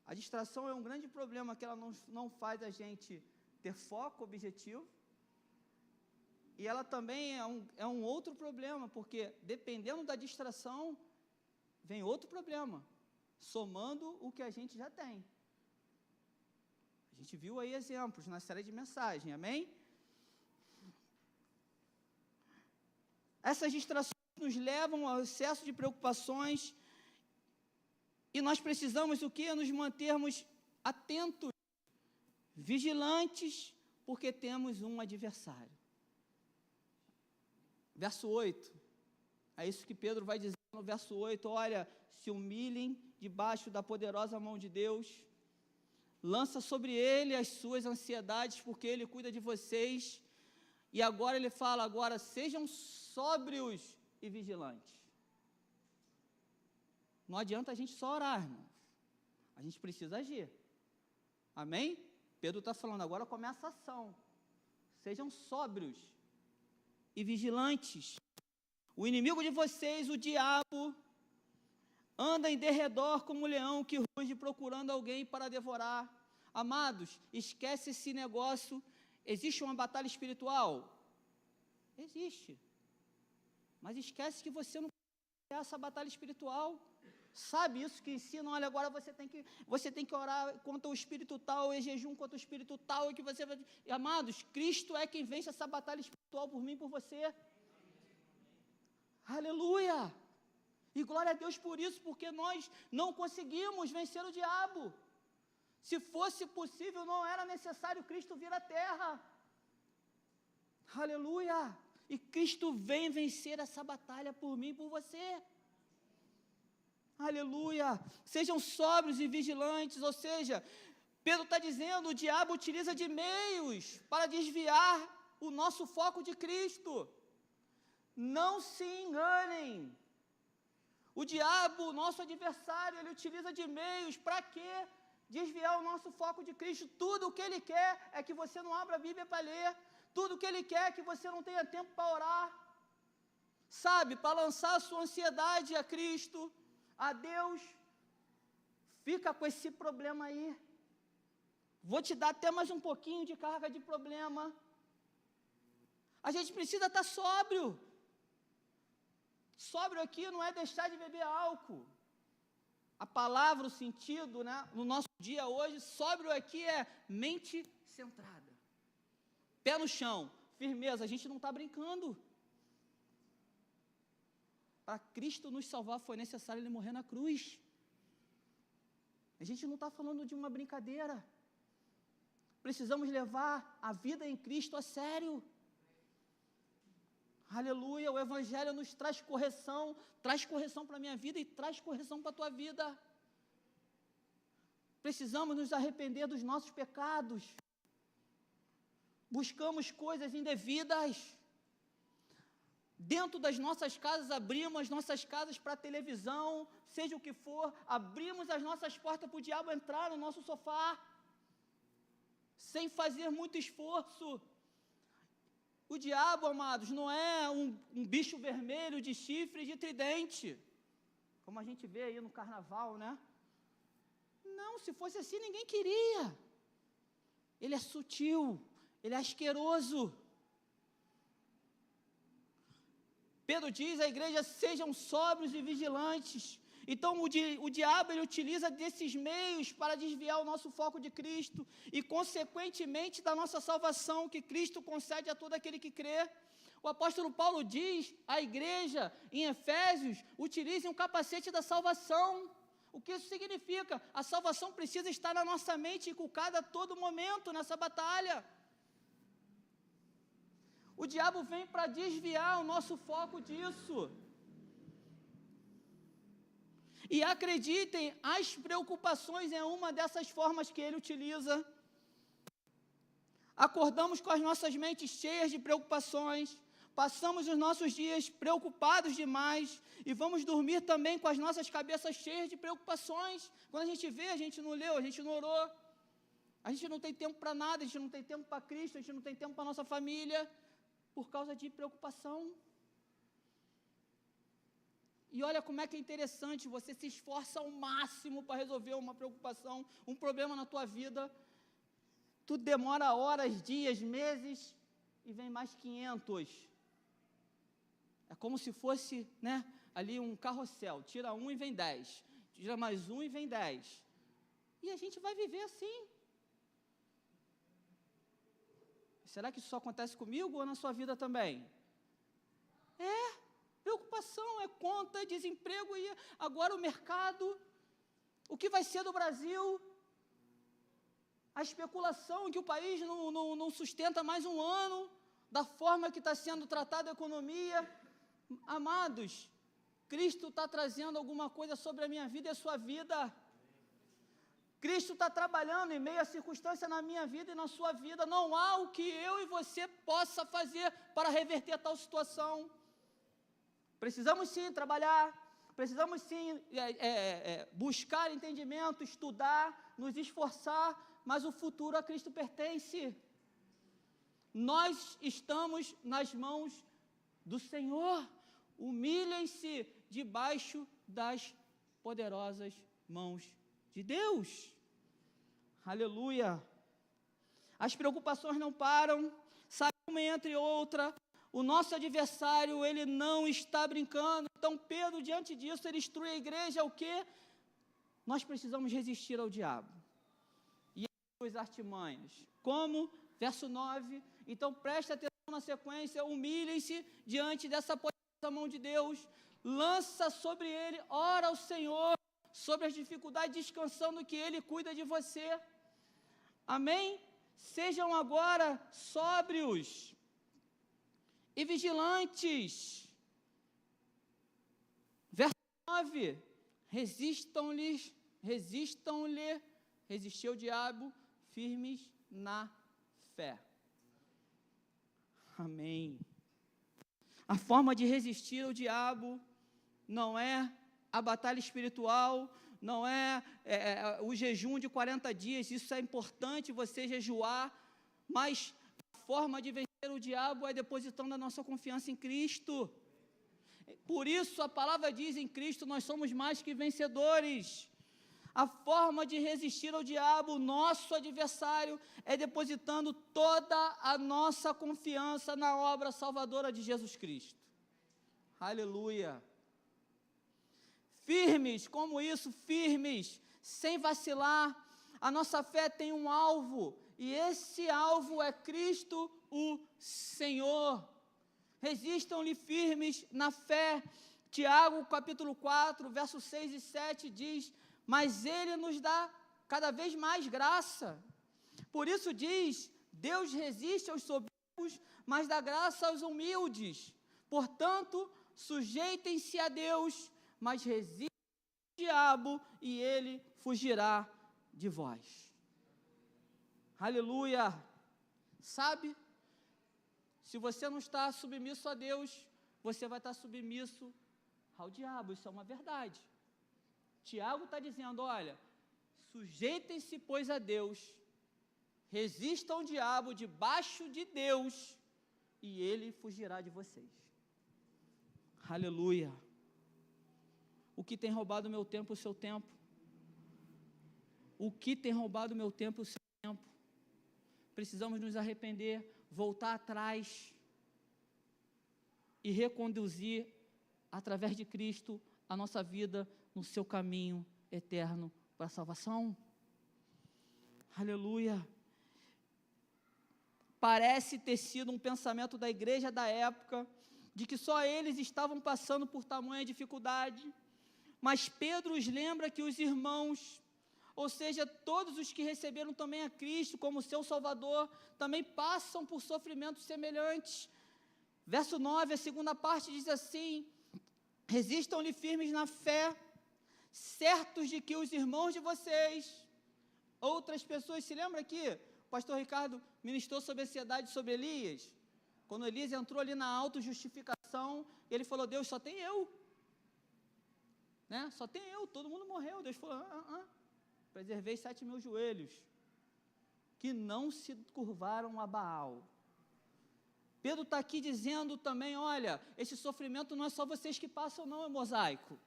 A distração é um grande problema, que ela não faz a gente ter foco, objetivo. E ela também é um outro problema, porque dependendo da distração, vem outro problema, somando o que a gente já tem. A gente viu aí exemplos na série de mensagem, amém? Essas distrações nos levam ao excesso de preocupações. E nós precisamos o quê? Nos mantermos atentos, vigilantes, porque temos um adversário. Verso 8, é isso que Pedro vai dizer no verso 8, olha, se humilhem debaixo da poderosa mão de Deus, lança sobre ele as suas ansiedades, porque ele cuida de vocês. E agora ele fala, agora sejam sóbrios e vigilantes. Não adianta a gente só orar, irmão. A gente precisa agir. Amém? Pedro está falando, agora começa a ação. Sejam sóbrios e vigilantes. O inimigo de vocês, o diabo, anda em derredor como um leão que ruge procurando alguém para devorar. Amados, esquece esse negócio. Existe uma batalha espiritual? Existe. Mas esquece que você não é essa batalha espiritual. Sabe isso que ensinam? Olha, agora você tem que orar contra o espírito tal, e jejum contra o espírito tal, e que você vai... Amados, Cristo é quem vence essa batalha espiritual por mim e por você. Aleluia! E glória a Deus por isso, porque nós não conseguimos vencer o diabo. Se fosse possível, não era necessário Cristo vir à terra. Aleluia! E Cristo vem vencer essa batalha por mim e por você. Aleluia! Sejam sóbrios e vigilantes, ou seja, Pedro está dizendo, o diabo utiliza de meios para desviar o nosso foco de Cristo. Não se enganem. O diabo, nosso adversário, ele utiliza de meios para quê? Desviar o nosso foco de Cristo. Tudo o que ele quer é que você não abra a Bíblia para ler. Tudo o que ele quer é que você não tenha tempo para orar. Sabe, para lançar a sua ansiedade a Cristo, a Deus. Fica com esse problema aí. Vou te dar até mais um pouquinho de carga de problema. A gente precisa estar sóbrio. Sóbrio aqui não é deixar de beber álcool. A palavra, o sentido, né, no nosso dia hoje, sóbrio aqui é mente centrada. Pé no chão, firmeza, a gente não está brincando. Para Cristo nos salvar foi necessário Ele morrer na cruz. A gente não está falando de uma brincadeira. Precisamos levar a vida em Cristo a sério. Aleluia, o Evangelho nos traz correção para a minha vida e traz correção para a tua vida. Precisamos nos arrepender dos nossos pecados. Buscamos coisas indevidas. Dentro das nossas casas, abrimos as nossas casas para televisão, seja o que for, abrimos as nossas portas para o diabo entrar no nosso sofá, sem fazer muito esforço. O diabo, amados, não é um bicho vermelho de chifre e de tridente, como a gente vê aí no carnaval, né? Não, se fosse assim, ninguém queria. Ele é sutil, ele é asqueroso. Pedro diz à igreja, sejam sóbrios e vigilantes. Então, o diabo, ele utiliza desses meios para desviar o nosso foco de Cristo e, consequentemente, da nossa salvação, que Cristo concede a todo aquele que crê. O apóstolo Paulo diz à igreja, em Efésios, utilizem o capacete da salvação. O que isso significa? A salvação precisa estar na nossa mente, inculcada a todo momento nessa batalha. O diabo vem para desviar o nosso foco disso. E acreditem, as preocupações é uma dessas formas que ele utiliza. Acordamos com as nossas mentes cheias de preocupações, passamos os nossos dias preocupados demais e vamos dormir também com as nossas cabeças cheias de preocupações. Quando a gente vê, a gente não leu, a gente não orou, a gente não tem tempo para nada, a gente não tem tempo para Cristo, a gente não tem tempo para nossa família, por causa de preocupação. E olha como é que é interessante, você se esforça ao máximo para resolver uma preocupação, um problema na tua vida, tudo demora horas, dias, meses, e vem mais 500. É como se fosse, né, ali um carrossel, tira um e vem 10, tira mais um e vem 10. E a gente vai viver assim. Será que isso só acontece comigo ou na sua vida também? Preocupação, é conta, é desemprego e agora o mercado, o que vai ser do Brasil, a especulação que o país não sustenta mais um ano, da forma que está sendo tratada a economia. Amados, Cristo está trazendo alguma coisa sobre a minha vida e a sua vida. Cristo está trabalhando em meio à circunstância na minha vida e na sua vida. Não há o que eu e você possa fazer para reverter tal situação. Precisamos sim trabalhar, precisamos sim buscar entendimento, estudar, nos esforçar, mas o futuro a Cristo pertence. Nós estamos nas mãos do Senhor. Humilhem-se debaixo das poderosas mãos de Deus. Aleluia. As preocupações não param, sabe, uma entre outra. O nosso adversário, ele não está brincando. Então, Pedro, diante disso, ele instrui a igreja o quê? Nós precisamos resistir ao diabo e às suas artimanhas. Como? Verso 9. Então, preste atenção na sequência. Humilhem-se diante dessa poderosa mão de Deus. Lança sobre ele, ora ao Senhor, sobre as dificuldades, descansando que ele cuida de você. Amém? Sejam agora sóbrios e vigilantes. Verso 9. Resistam-lhe, resistir ao diabo, firmes na fé. Amém. A forma de resistir ao diabo não é a batalha espiritual, não é o jejum de 40 dias, isso é importante, você jejuar, mas a forma de vencer o diabo é depositando a nossa confiança em Cristo. Por isso a palavra diz, em Cristo nós somos mais que vencedores. A forma de resistir ao diabo, nosso adversário, é depositando toda a nossa confiança na obra salvadora de Jesus Cristo. Aleluia. Firmes, como isso? Firmes, sem vacilar. A nossa fé tem um alvo, e esse alvo é Cristo, o Senhor. Resistam-lhe firmes na fé. Tiago, capítulo 4, versos 6 e 7 diz: mas Ele nos dá cada vez mais graça. Por isso diz, Deus resiste aos soberbos, mas dá graça aos humildes. Portanto, sujeitem-se a Deus, mas resistam ao diabo, e ele fugirá de vós. Aleluia! Sabe, se você não está submisso a Deus, você vai estar submisso ao diabo, isso é uma verdade. Tiago está dizendo, olha, sujeitem-se, pois, a Deus, resistam ao diabo debaixo de Deus, e ele fugirá de vocês. Aleluia. O que tem roubado o meu tempo, o seu tempo? O que tem roubado o meu tempo, o seu tempo? Precisamos nos arrepender, voltar atrás e reconduzir, através de Cristo, a nossa vida no seu caminho eterno para a salvação. Aleluia. Parece ter sido um pensamento da igreja da época, de que só eles estavam passando por tamanha dificuldade, mas Pedro os lembra que os irmãos, ou seja, todos os que receberam também a Cristo como seu Salvador, também passam por sofrimentos semelhantes. Verso 9, a segunda parte diz assim: resistam-lhe firmes na fé, certos de que os irmãos de vocês, outras pessoas, se lembra aqui, o pastor Ricardo ministrou sobre a ansiedade sobre Elias, quando Elias entrou ali na autojustificação, ele falou, Deus, só tem eu, né? Só tem eu, todo mundo morreu. Deus falou, preservei 7.000 joelhos, que não se curvaram a Baal. Pedro está aqui dizendo também, olha, esse sofrimento não é só vocês que passam não, é mosaico.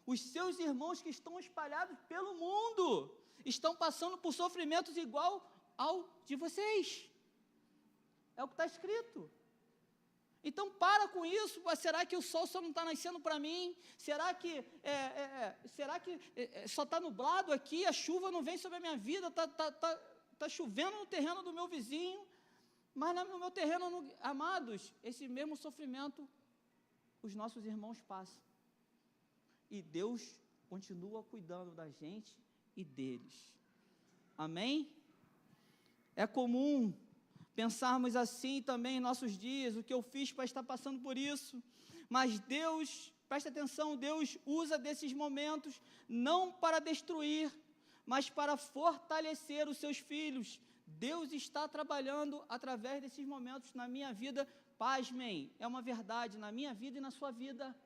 Os seus irmãos que estão espalhados pelo mundo, estão passando por sofrimentos igual ao de vocês. É o que está escrito. Então para com isso. Será que o sol só não está nascendo para mim? Será que só está nublado aqui, a chuva não vem sobre a minha vida, está chovendo no terreno do meu vizinho, mas no meu terreno, amados, esse mesmo sofrimento os nossos irmãos passam. E Deus continua cuidando da gente e deles. Amém? É comum pensarmos assim também em nossos dias, o que eu fiz para estar passando por isso, mas Deus, presta atenção, Deus usa desses momentos não para destruir, mas para fortalecer os seus filhos. Deus está trabalhando através desses momentos na minha vida, pasmem, é uma verdade, na minha vida e na sua vida.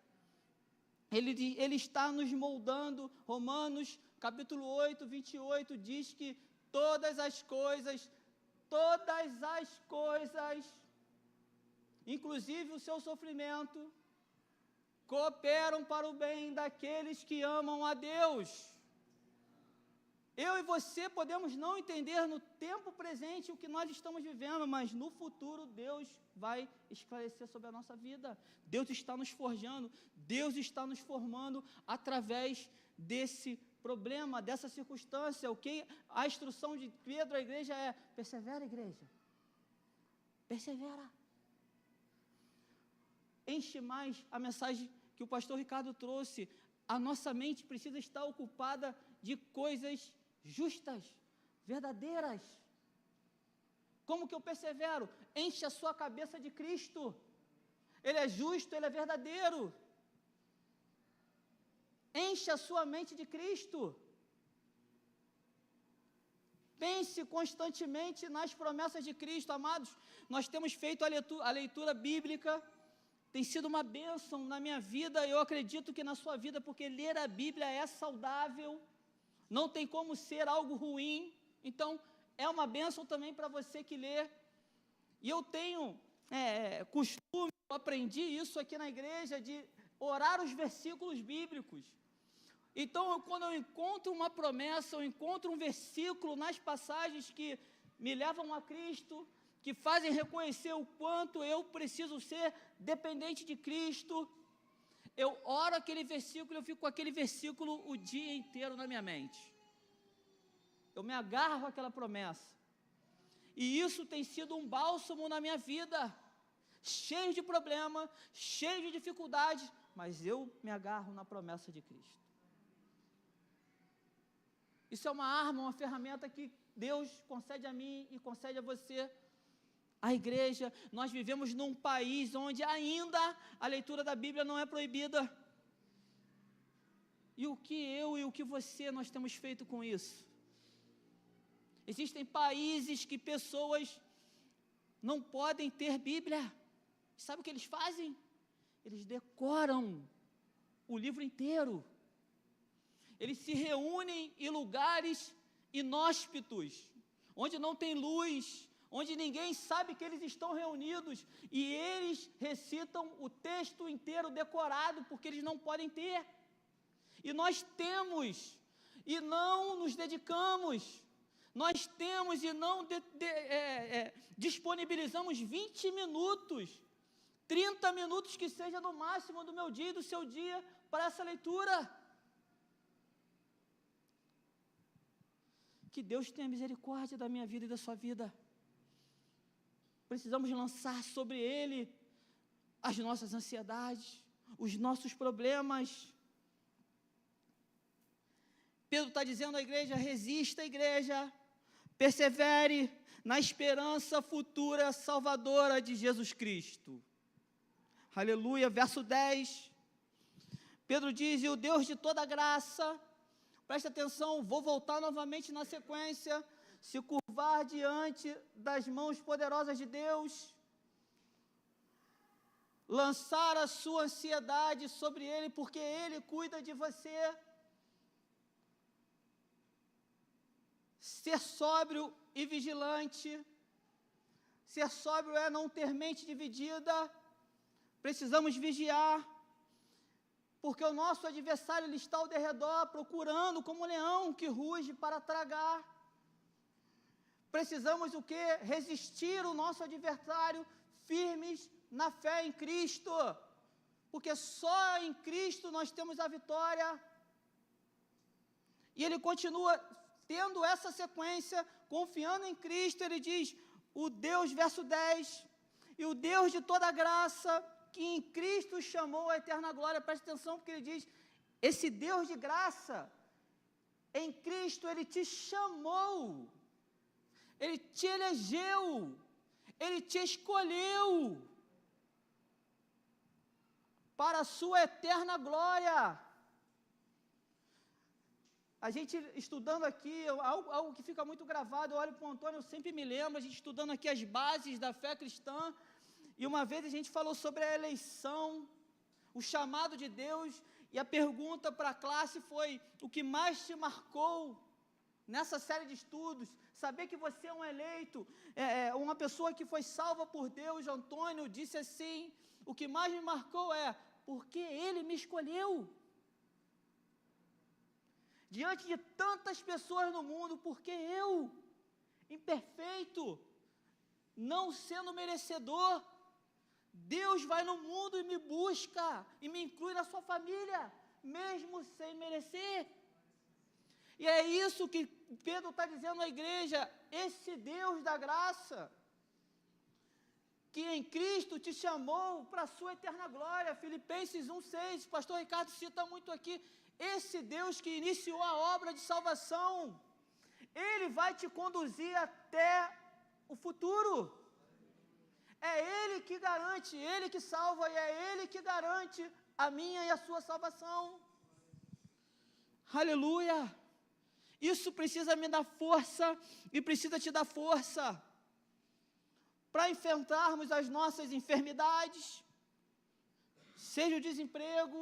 Ele está nos moldando. Romanos capítulo 8, 28 diz que todas as coisas, inclusive o seu sofrimento, cooperam para o bem daqueles que amam a Deus. Eu e você podemos não entender no tempo presente o que nós estamos vivendo, mas no futuro Deus vai esclarecer sobre a nossa vida. Deus está nos forjando, Deus está nos formando através desse problema, dessa circunstância. O que a instrução de Pedro à igreja é: persevera, igreja, persevera. Enche mais a mensagem que o pastor Ricardo trouxe. A nossa mente precisa estar ocupada de coisas justas, verdadeiras. Como que eu persevero? Enche a sua cabeça de Cristo. Ele é justo, Ele é verdadeiro. Enche a sua mente de Cristo. Pense constantemente nas promessas de Cristo. Amados, nós temos feito a leitura bíblica, tem sido uma bênção na minha vida, eu acredito que na sua vida, porque ler a Bíblia é saudável, não tem como ser algo ruim. Então, é uma bênção também para você que lê. E eu tenho costume, eu aprendi isso aqui na igreja, de orar os versículos bíblicos. Então, quando eu encontro uma promessa, eu encontro um versículo nas passagens que me levam a Cristo, que fazem reconhecer o quanto eu preciso ser dependente de Cristo, eu oro aquele versículo, eu fico com aquele versículo o dia inteiro na minha mente. Eu me agarro àquela promessa. E isso tem sido um bálsamo na minha vida, cheio de problema, cheio de dificuldades, mas eu me agarro na promessa de Cristo. Isso é uma arma, uma ferramenta que Deus concede a mim e concede a você. A igreja, nós vivemos num país onde ainda a leitura da Bíblia não é proibida. E o que eu e o que você nós temos feito com isso? Existem países que pessoas não podem ter Bíblia. Sabe o que eles fazem? Eles decoram o livro inteiro. Eles se reúnem em lugares inóspitos, onde não tem luz, onde ninguém sabe que eles estão reunidos, e eles recitam o texto inteiro decorado, porque eles não podem ter. E nós temos, e não nos dedicamos. Nós temos e não disponibilizamos 20 minutos, 30 minutos que seja no máximo do meu dia e do seu dia para essa leitura. Que Deus tenha misericórdia da minha vida e da sua vida. Precisamos lançar sobre Ele as nossas ansiedades, os nossos problemas. Pedro está dizendo à igreja: resista, igreja, persevere na esperança futura salvadora de Jesus Cristo. Aleluia. Verso 10, Pedro diz: e o Deus de toda graça, presta atenção, vou voltar novamente na sequência, se curvar diante das mãos poderosas de Deus, lançar a sua ansiedade sobre Ele, porque Ele cuida de você. Ser sóbrio e vigilante. Ser sóbrio é não ter mente dividida. Precisamos vigiar, porque o nosso adversário ele está ao derredor, procurando como um leão que ruge para tragar. Precisamos o quê? Resistir o nosso adversário, firmes na fé em Cristo, porque só em Cristo nós temos a vitória. E ele continua tendo essa sequência, confiando em Cristo. Ele diz: o Deus, verso 10, e o Deus de toda graça, que em Cristo chamou a eterna glória. Presta atenção, porque ele diz: esse Deus de graça, em Cristo Ele te chamou, Ele te elegeu, Ele te escolheu para a sua eterna glória. A gente estudando aqui, algo que fica muito gravado, eu olho para o Antônio, eu sempre me lembro, a gente estudando aqui as bases da fé cristã, e uma vez a gente falou sobre a eleição, o chamado de Deus, e a pergunta para a classe foi: o que mais te marcou nessa série de estudos? Saber que você é um eleito, uma pessoa que foi salva por Deus. Antônio disse assim: o que mais me marcou é porque Ele me escolheu. diante de tantas pessoas no mundo, porque eu, imperfeito, não sendo merecedor, Deus vai no mundo e me busca, e me inclui na sua família, mesmo sem merecer. E é isso que Pedro está dizendo à igreja, esse Deus da graça, que em Cristo te chamou para a sua eterna glória, Filipenses 1,6, pastor Ricardo cita muito aqui, esse Deus que iniciou a obra de salvação, Ele vai te conduzir até o futuro. É Ele que garante, Ele que salva e é Ele que garante a minha e a sua salvação. Aleluia! Isso precisa me dar força e precisa te dar força para enfrentarmos as nossas enfermidades, seja o desemprego,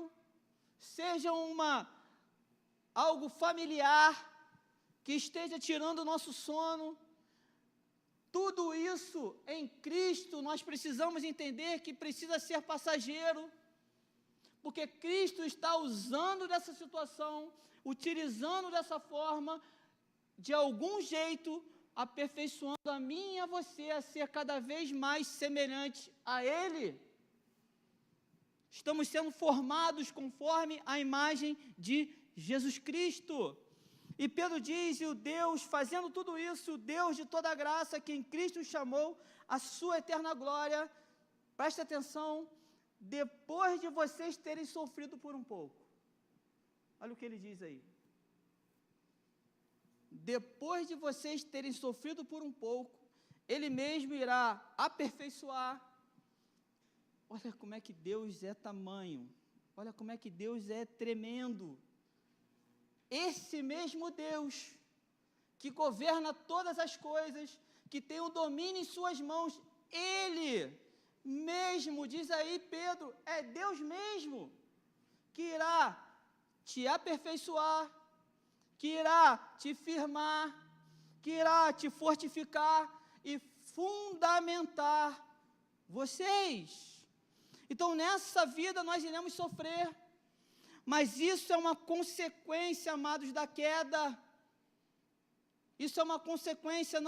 seja algo familiar que esteja tirando o nosso sono. Tudo isso em Cristo nós precisamos entender que precisa ser passageiro, porque Cristo está usando dessa situação, utilizando dessa forma, de algum jeito, aperfeiçoando a mim e a você a ser cada vez mais semelhante a Ele. Estamos sendo formados conforme a imagem de Jesus Cristo. E Pedro diz, e o Deus, fazendo tudo isso, o Deus de toda graça, que em Cristo chamou a sua eterna glória, preste atenção, depois de vocês terem sofrido por um pouco. Olha o que ele diz aí. Depois de vocês terem sofrido por um pouco, Ele mesmo irá aperfeiçoar. Olha como é que Deus é tamanho, olha como é que Deus é tremendo. Esse mesmo Deus, que governa todas as coisas, que tem o domínio em suas mãos, Ele mesmo, diz aí Pedro, é Deus mesmo, que irá te aperfeiçoar, que irá te firmar, que irá te fortificar e fundamentar vocês. Então, nessa vida nós iremos sofrer, mas isso é uma consequência, amados, da queda. Isso é uma consequência,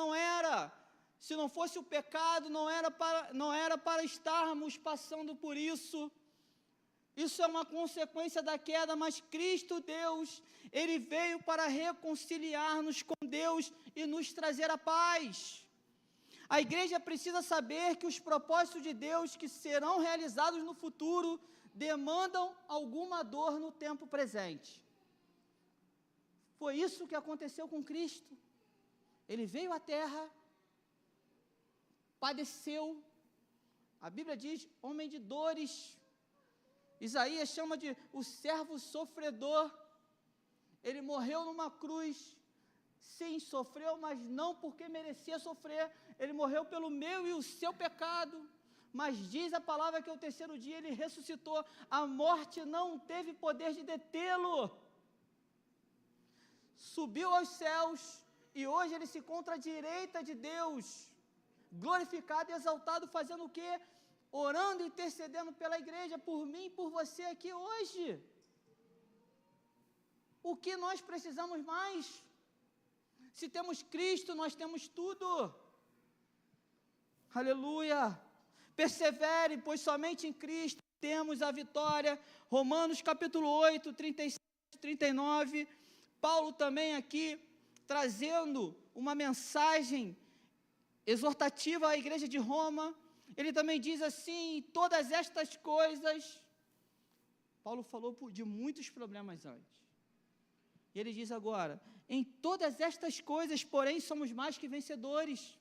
se não fosse o pecado, não era para estarmos passando por isso. Isso é uma consequência da queda, mas Cristo Deus, Ele veio para reconciliar-nos com Deus e nos trazer a paz. A igreja precisa saber que os propósitos de Deus que serão realizados no futuro demandam alguma dor no tempo presente. Foi isso que aconteceu com Cristo. Ele veio à terra, padeceu, a Bíblia diz, homem de dores. Isaías chama de o servo sofredor. Ele morreu numa cruz, sim, sofreu, mas não porque merecia sofrer, ele morreu pelo meu e o seu pecado, mas diz a palavra que ao terceiro dia ele ressuscitou, a morte não teve poder de detê-lo, subiu aos céus, e hoje ele se encontra à direita de Deus, glorificado e exaltado, fazendo o quê? Orando e intercedendo pela igreja, por mim e por você aqui hoje. O que nós precisamos mais? Se temos Cristo, nós temos tudo. Aleluia. Persevere, pois somente em Cristo temos a vitória. Romanos capítulo 8, 37 e 39. Paulo também aqui trazendo uma mensagem exortativa à igreja de Roma. Ele também diz assim, todas estas coisas, Paulo falou de muitos problemas antes, e ele diz agora, em todas estas coisas, porém, somos mais que vencedores,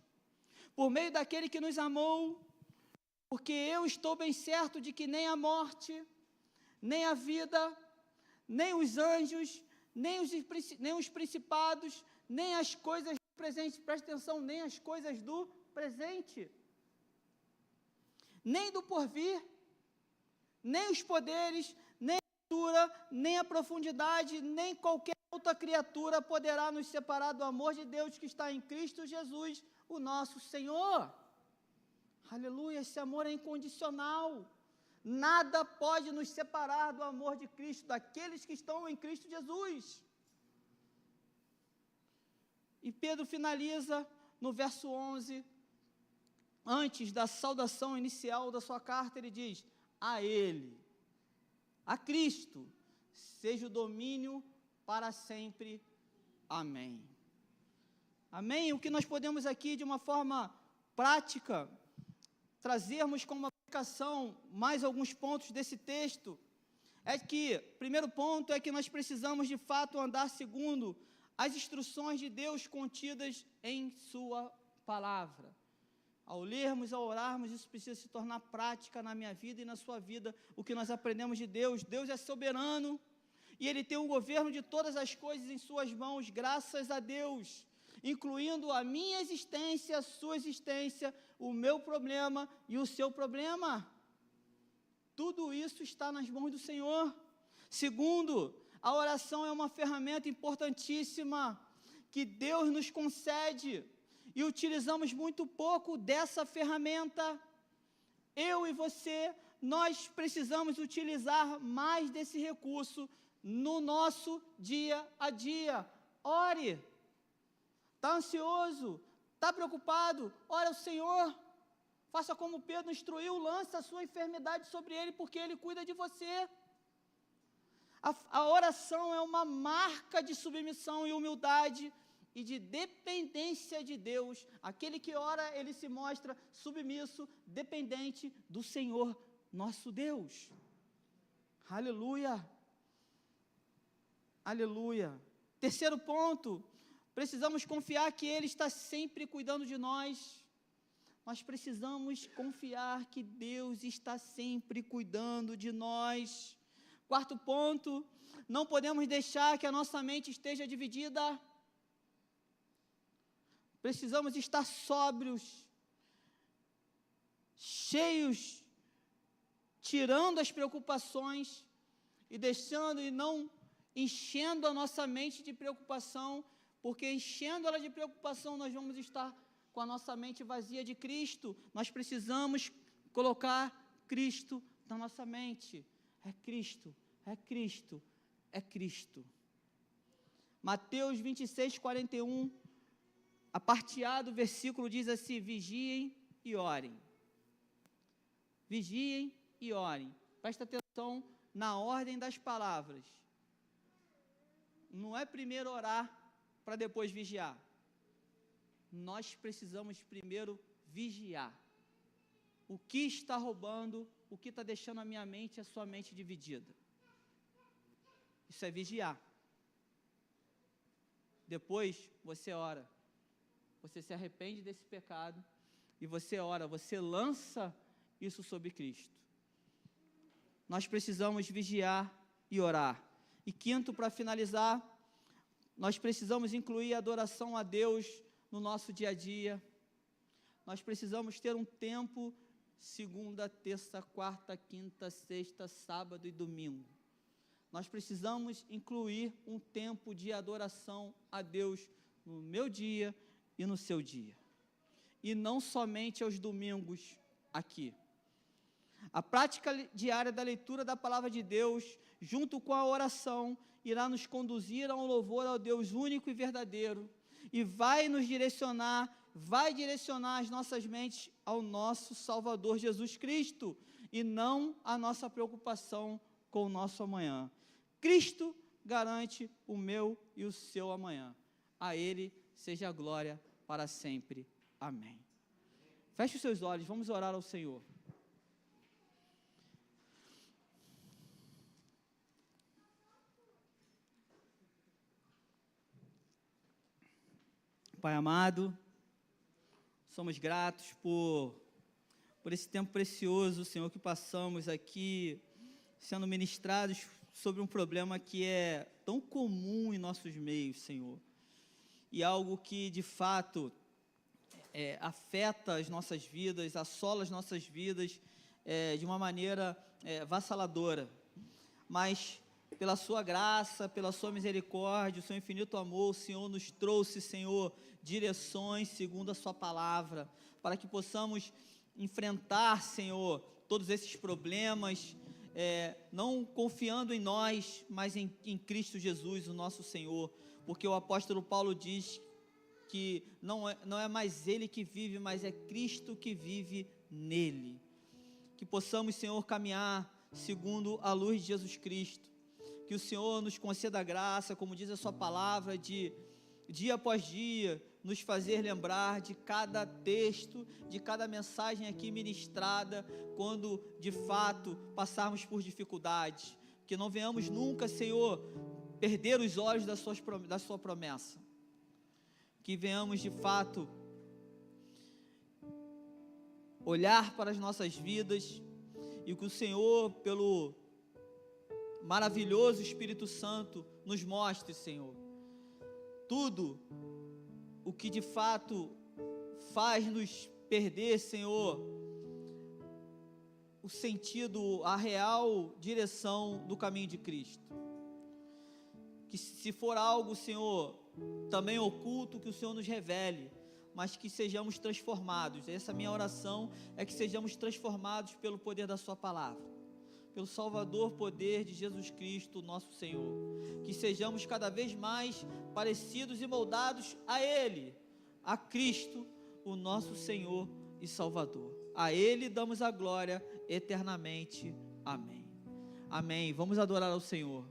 por meio daquele que nos amou, porque eu estou bem certo de que nem a morte, nem a vida, nem os anjos, nem os principados, nem as coisas do presente, presta atenção, nem as coisas do presente, nem do porvir, nem os poderes, nem a altura, nem a profundidade, nem qualquer outra criatura poderá nos separar do amor de Deus que está em Cristo Jesus, o nosso Senhor. Aleluia, esse amor é incondicional. Nada pode nos separar do amor de Cristo, daqueles que estão em Cristo Jesus. E Pedro finaliza no verso 11, antes da saudação inicial da sua carta, ele diz: a Ele, a Cristo, seja o domínio para sempre. Amém. Amém? O que nós podemos aqui, de uma forma prática, trazermos como aplicação mais alguns pontos desse texto, é que, primeiro ponto, é que nós precisamos de fato andar segundo as instruções de Deus contidas em sua palavra. Ao lermos, ao orarmos, isso precisa se tornar prática na minha vida e na sua vida, o que nós aprendemos de Deus. Deus é soberano e Ele tem o governo de todas as coisas em suas mãos, graças a Deus, incluindo a minha existência, a sua existência, o meu problema e o seu problema. Tudo isso está nas mãos do Senhor. Segundo, a oração é uma ferramenta importantíssima que Deus nos concede e utilizamos muito pouco dessa ferramenta. Eu e você, nós precisamos utilizar mais desse recurso no nosso dia a dia. Ore. Está ansioso? Está preocupado? Ore ao Senhor. Faça como Pedro instruiu, lance a sua enfermidade sobre Ele, porque Ele cuida de você. A oração é uma marca de submissão e humildade e de dependência de Deus. Aquele que ora, ele se mostra submisso, dependente do Senhor, nosso Deus. Aleluia. Aleluia. Terceiro ponto, precisamos confiar que Ele está sempre cuidando de nós. Nós precisamos confiar que Deus está sempre cuidando de nós. Quarto ponto, não podemos deixar que a nossa mente esteja dividida. Precisamos estar sóbrios, cheios, tirando as preocupações e deixando e não enchendo a nossa mente de preocupação, porque enchendo ela de preocupação nós vamos estar com a nossa mente vazia de Cristo. Nós precisamos colocar Cristo na nossa mente. É Cristo, é Cristo, é Cristo. Mateus 26, 41, a parte A do versículo diz assim: vigiem e orem. Vigiem e orem. Presta atenção na ordem das palavras. Não é primeiro orar para depois vigiar. Nós precisamos primeiro vigiar. O que está roubando, o que está deixando a minha mente e a sua mente dividida? Isso é vigiar. Depois você ora, você se arrepende desse pecado e você ora, você lança isso sobre Cristo. Nós precisamos vigiar e orar. E quinto, para finalizar, nós precisamos incluir a adoração a Deus no nosso dia a dia. Nós precisamos ter um tempo, segunda, terça, quarta, quinta, sexta, sábado e domingo. Nós precisamos incluir um tempo de adoração a Deus no meu dia e no seu dia. E não somente aos domingos aqui. A prática diária da leitura da palavra de Deus, junto com a oração, irá nos conduzir a um louvor ao Deus único e verdadeiro, e vai nos direcionar, vai direcionar as nossas mentes ao nosso Salvador Jesus Cristo, e não a nossa preocupação com o nosso amanhã. Cristo garante o meu e o seu amanhã. A Ele seja a glória para sempre. Amém. Feche os seus olhos, vamos orar ao Senhor. Pai amado, somos gratos por esse tempo precioso, Senhor, que passamos aqui, sendo ministrados sobre um problema que é tão comum em nossos meios, Senhor, e algo que, de fato, afeta as nossas vidas, assola as nossas vidas de uma maneira vassaladora, mas pela sua graça, pela sua misericórdia, o seu infinito amor, o Senhor nos trouxe, Senhor, direções segundo a sua palavra, para que possamos enfrentar, Senhor, todos esses problemas, não confiando em nós, mas em Cristo Jesus, o nosso Senhor, porque o apóstolo Paulo diz que não é mais ele que vive, mas é Cristo que vive nele. Que possamos, Senhor, caminhar segundo a luz de Jesus Cristo. Que o Senhor nos conceda a graça, como diz a sua palavra, de dia após dia nos fazer lembrar de cada texto, de cada mensagem aqui ministrada, quando de fato passarmos por dificuldades. Que não venhamos nunca, Senhor, perder os olhos da sua promessa. Que venhamos de fato olhar para as nossas vidas e que o Senhor, pelo maravilhoso Espírito Santo, nos mostre, Senhor, tudo o que de fato faz nos perder, Senhor, o sentido, a real direção do caminho de Cristo. Que se for algo, Senhor, também oculto, que o Senhor nos revele, mas que sejamos transformados. Essa minha oração é que sejamos transformados pelo poder da sua palavra, pelo Salvador poder de Jesus Cristo, nosso Senhor. Que sejamos cada vez mais parecidos e moldados a Ele, a Cristo, o nosso Senhor e Salvador. A Ele damos a glória eternamente. Amém. Amém. Vamos adorar ao Senhor.